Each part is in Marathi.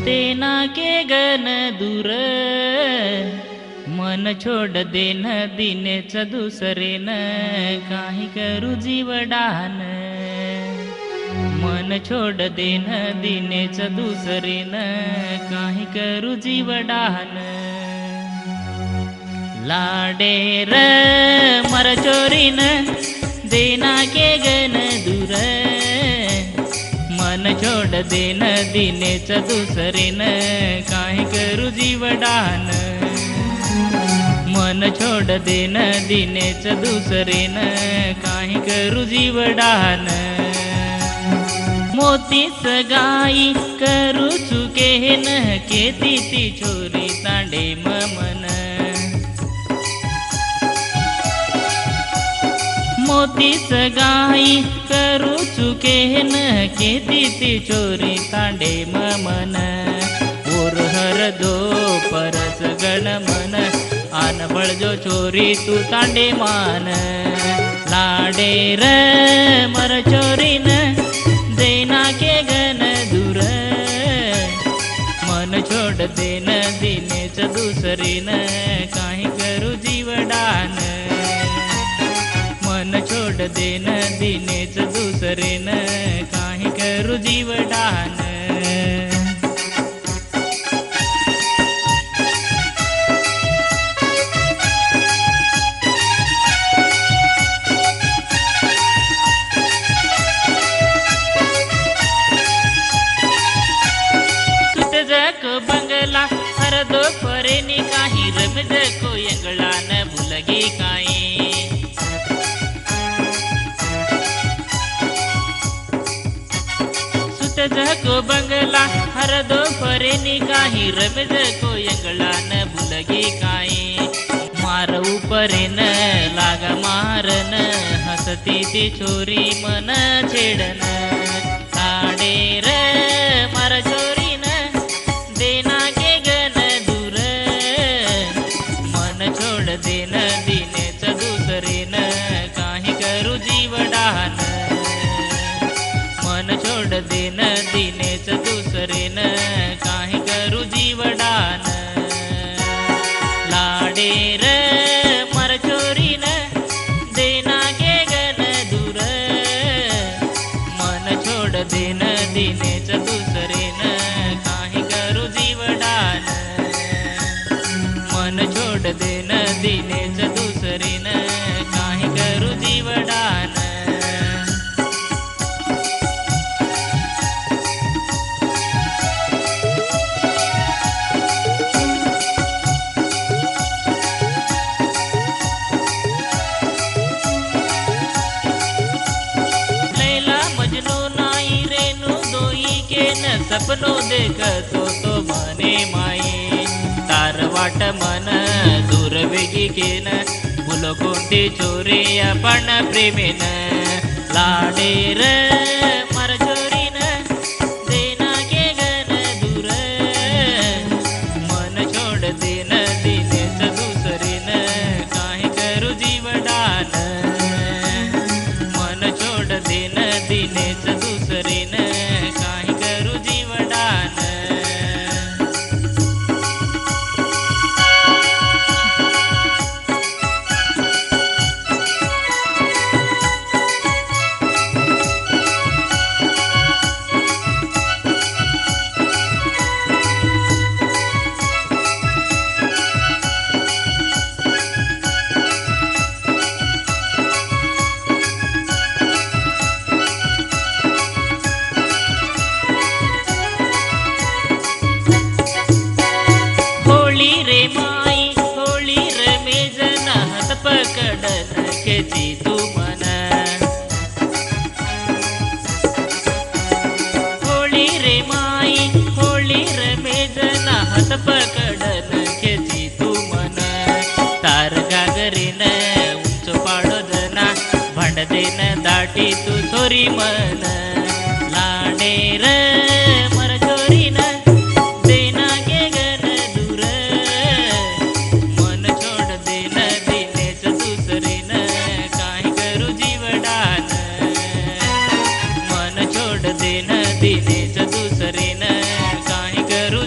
देना के गन दूर मन छोड देन दिनेच दुसरेन काही करू जीवडान मन छोड देन दिनेच दुसरेन काही करू जीवडान लाडेर मर चोरीन देना के गन दूर मन छोड देन दिनेच दुसरेन काही करू जीवडान मन छोड देन दिनेच दुसरेन काही करू जीवडान मोतीच गाई करू चुकेन केती ती छोरी तांडे मन मोतीच गाई करू चुकेन केती ती चोरी तांडे मन ओर हर दो परस गण मन आन बळजो चोरी तू तांडे मान लाडेर मर चोरीन देना के गन दूर मन छोड देन दिनेच दुसरीन काही करू जीवडान मन छोड देन दिनेच दुसरेन काही करू जीवडान सुत जको बंगला हर दो परेनी काही रमज को यंगला न भुलगी काही को बंगला हर दो परेनी काही रमज को यंगला न भुलगी काही मार उपरेन लाग मारन हसती ती छोरी मन छेडन लाडेर मर चोरीन देना के गन दूर मन छोड देन दिनेच दुसरेन काही करू जीवडान मन छोड देन दिनेच दुसरेन काही करू जीवडान लाडेर मर चोरीन देना के गन दूर मन छोड देन दिनेच दुसरेन काही करू जीवडान मन छोड देन दिनेच दुसरेन काही करू जीवडान सपनों देखतो तो मने माई तार वाट मन दूर वेगी केन भूलो कोणती चोरी आपण प्रेमेन लाडेर मर चोरीन देना के गन दूर मन छोड देन दिनेच दुसरीन काही करू जीवडान मन छोड देन दिनेच दुसरीन काही करू जीवडान पकडन केती तू मन होळी रे माई होळी रे मेजना हात पकडन केती तू मन तार गागरीन उंच पाडो जना भांड देन दाटी तू छोरी मन लाडेर मर चोरीन देना के गन दूर मन छोड देन दिनेच दुसरीन काही करू जीवडान मन छोड देन दिनेच दुसरीन काही करू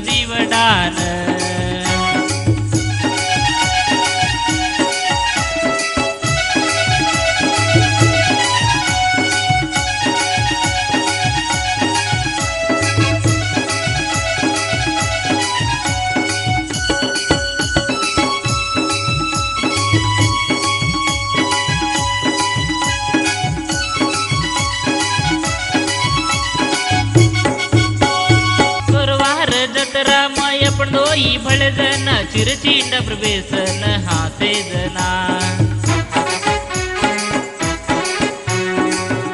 जत्रा माय पण दोई भळजन चिरचिंड प्रवेशन हासे जना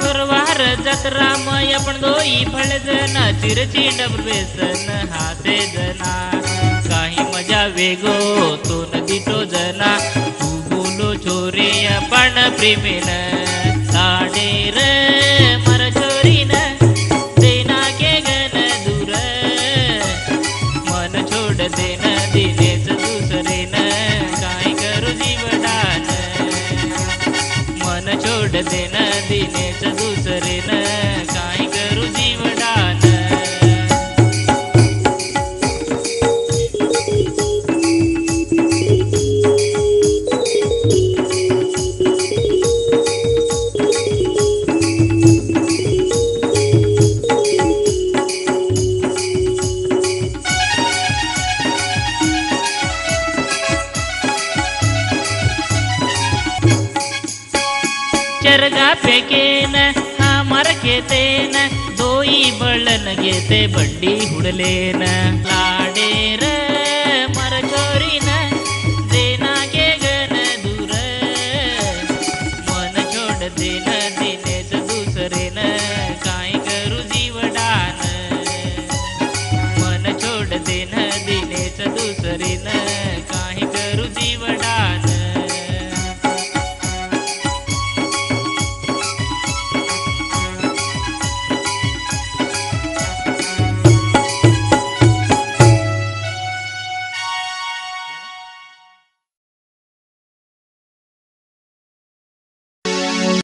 गुरुवार जत्रा माय पण दोई भळजन चिरचिंड प्रवेशन हासे जना काही मजा वेगो तो नदीटो जना तू बोलो छोरे पण प्रेमेन लाडेर मर छोरीन देना के गन दूर मन छोड देन दिनेच दुसरेन काय करू जीवदान मन छोड देन दिनेच दुसरेन काय करू जीवदान चरगा फेकेन मर घेतेन दोई बळन घेते बंडी हुडलेन